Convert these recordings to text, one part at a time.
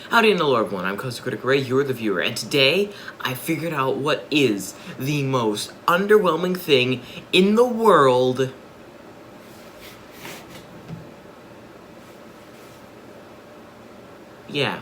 Howdy and hello everyone, I'm Coaster Critic Ray, you're the viewer, and today I figured out what is the most underwhelming thing in the world. Yeah,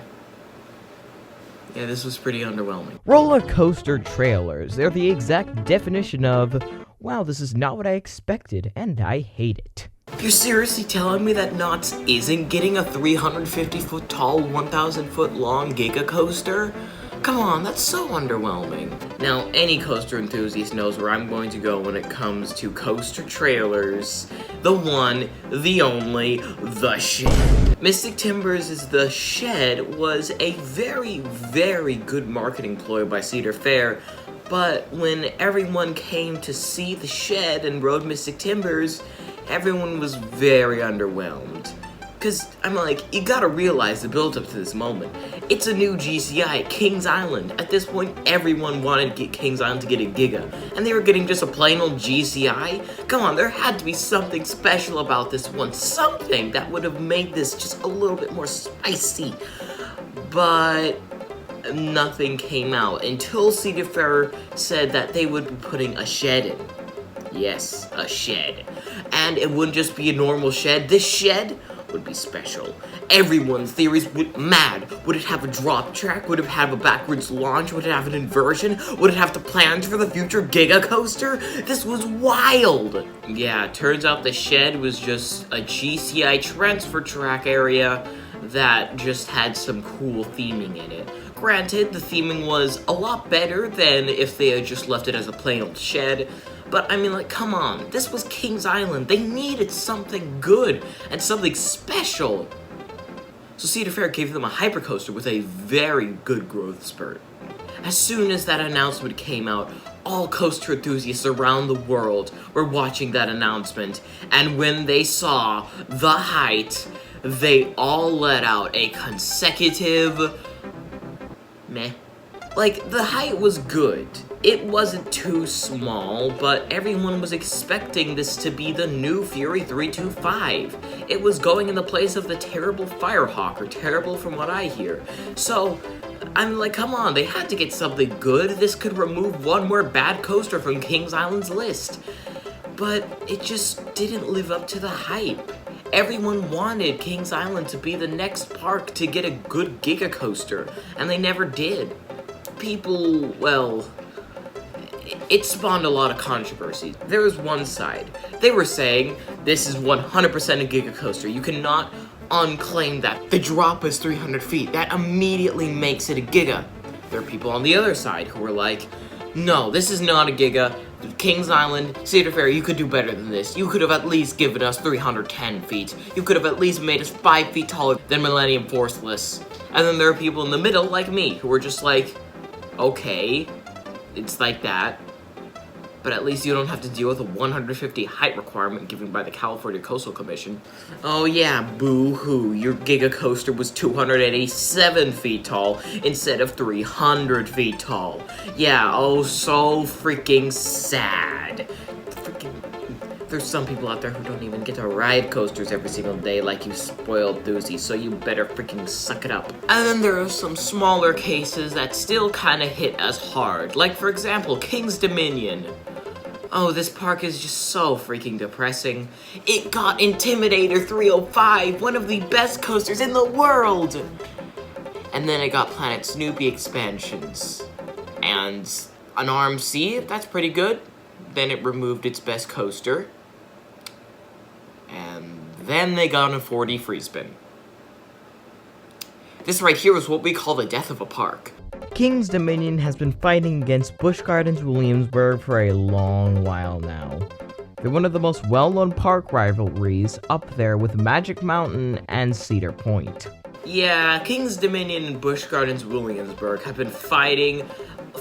this was pretty underwhelming. Roller coaster trailers. They're the exact definition of, wow, this is not what I expected, and I hate it. You're seriously telling me that Knott's isn't getting a 350-foot tall, 1,000-foot long Giga Coaster? Come on, that's so underwhelming. Now, any coaster enthusiast knows where I'm going to go when it comes to coaster trailers. The one, the only, the Shed. Mystic Timbers' The Shed was a very, very good marketing ploy by Cedar Fair, but when everyone came to see the Shed and rode Mystic Timbers, everyone was very underwhelmed. Cause I'm like, you gotta realize the build up to this moment. It's a new Gci Kings Island. At this point, everyone wanted Kings Island to get a Giga, and they were getting just a plain old Gci. Come on, there had to be something special about this one. Something that would have made this just a little bit more spicy. But nothing came out until Cedar Fair said that they would be putting a shed in. Yes, a shed. And it wouldn't just be a normal shed. This shed would be special. Everyone's theories would mad. Would it have a drop track? Would it have a backwards launch? Would it have an inversion? Would it have the plans for the future Giga Coaster? This was wild. Yeah, turns out the shed was just a GCI transfer track area that just had some cool theming in it. Granted, the theming was a lot better than if they had just left it as a plain old shed, but I mean, like, come on, this was Kings Island. They needed something good and something special. So Cedar Fair gave them a hypercoaster with a very good growth spurt. As soon as that announcement came out, all coaster enthusiasts around the world were watching that announcement, and when they saw the height, they all let out a consecutive meh. Like, the height was good. It wasn't too small, but everyone was expecting this to be the new Fury 325. It was going in the place of the terrible Firehawk, or terrible from what I hear. So, I'm like, come on, they had to get something good. This could remove one more bad coaster from Kings Island's list. But it just didn't live up to the hype. Everyone wanted Kings Island to be the next park to get a good Giga Coaster, and they never did. People, well, it spawned a lot of controversy. There was one side. They were saying, this is 100% a Giga Coaster. You cannot unclaim that. The drop is 300 feet. That immediately makes it a Giga. There are people on the other side who were like, no, this is not a Giga. Kings Island, Cedar Fair, you could do better than this. You could have at least given us 310 feet. You could have at least made us 5 feet taller than Millennium Forceless. And then there are people in the middle, like me, who were just like, okay, it's like that, but at least you don't have to deal with a 150 height requirement given by the California Coastal Commission. Oh yeah, boo-hoo, your Giga Coaster was 287 feet tall instead of 300 feet tall. Yeah, oh, so freaking sad. There's some people out there who don't even get to ride coasters every single day like you spoiled doozy, so you better freaking suck it up. And then there are some smaller cases that still kind of hit us hard. Like, for example, King's Dominion. Oh, this park is just so freaking depressing. It got Intimidator 305, one of the best coasters in the world! And then it got Planet Snoopy expansions. And an RMC, that's pretty good. Then it removed its best coaster. And then they got a 4D free spin. This right here is what we call the death of a park. King's Dominion has been fighting against Busch Gardens Williamsburg for a long while now. They're one of the most well-known park rivalries, up there with Magic Mountain and Cedar Point. Yeah, King's Dominion and Busch Gardens Williamsburg have been fighting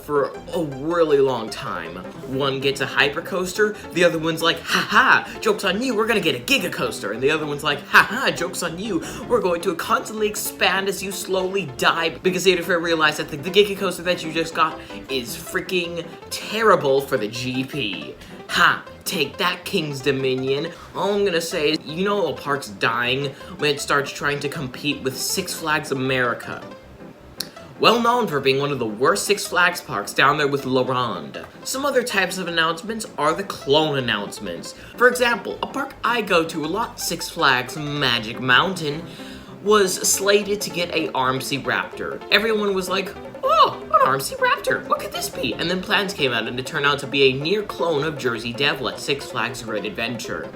for a really long time. One gets a hypercoaster, the other one's like, haha, joke's on you, we're gonna get a Giga Coaster, and the other one's like, haha, joke's on you, we're going to constantly expand as you slowly die, because Cedar Fair realized that the Giga Coaster that you just got is freaking terrible for the GP. Ha! Take that, King's Dominion. All I'm gonna say is, you know a park's dying when it starts trying to compete with Six Flags America. well known for being one of the worst Six Flags parks down there with La Ronde. Some other types of announcements are the clone announcements. For example, a park I go to a lot, Six Flags Magic Mountain, was slated to get a RMC Raptor. Everyone was like, oh, an RMC Raptor, what could this be? And then plans came out and it turned out to be a near clone of Jersey Devil at Six Flags Great Adventure.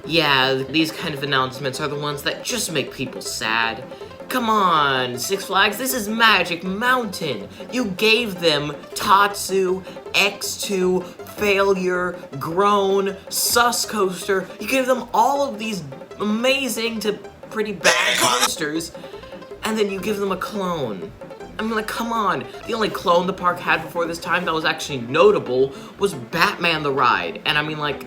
Yeah, these kind of announcements are the ones that just make people sad. Come on, Six Flags, this is Magic Mountain. You gave them Tatsu, X2, Failure, Groan, Sus Coaster. You gave them all of these amazing to pretty bad coasters, and then you give them a clone. I mean, like, come on. The only clone the park had before this time that was actually notable was Batman the Ride. And I mean, like,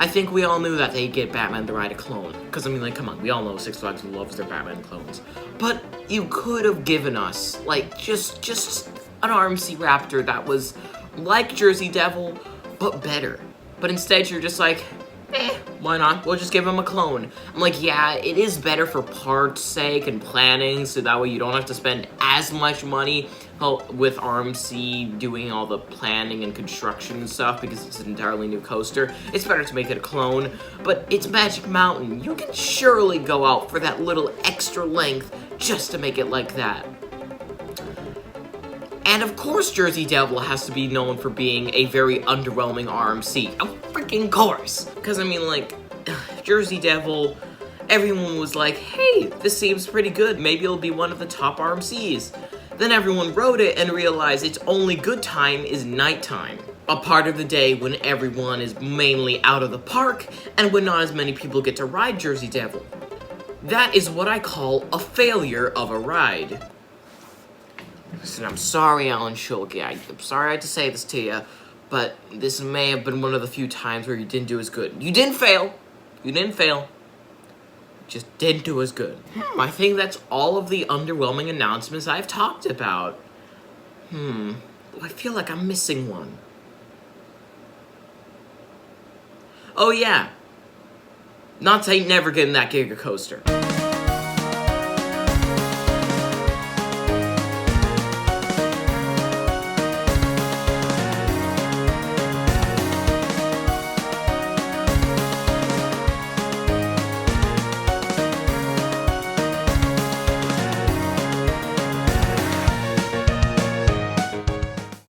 I think we all knew that they'd get Batman the Ride a clone. Because, I mean, like, come on. We all know Six Flags loves their Batman clones. But you could have given us, like, just an RMC Raptor that was like Jersey Devil, but better. But instead, you're just like, why not? We'll just give him a clone. I'm like, yeah, it is better for parts' sake and planning, so that way you don't have to spend as much money with RMC doing all the planning and construction and stuff because it's an entirely new coaster. It's better to make it a clone, but it's Magic Mountain. You can surely go out for that little extra length just to make it like that. And of course Jersey Devil has to be known for being a very underwhelming RMC. Of freaking course! Because I mean, like, Jersey Devil, everyone was like, hey, this seems pretty good, maybe it'll be one of the top RMCs. Then everyone rode it and realized its only good time is nighttime. A part of the day when everyone is mainly out of the park and when not as many people get to ride Jersey Devil. That is what I call a failure of a ride. Listen, I'm sorry, Alan Schulke. I'm sorry I had to say this to you, but this may have been one of the few times where you didn't do as good. You didn't fail. You didn't fail. Just didn't do as good. I think that's all of the underwhelming announcements I've talked about. I feel like I'm missing one. Oh yeah. Knott's ain't never getting that Giga Coaster.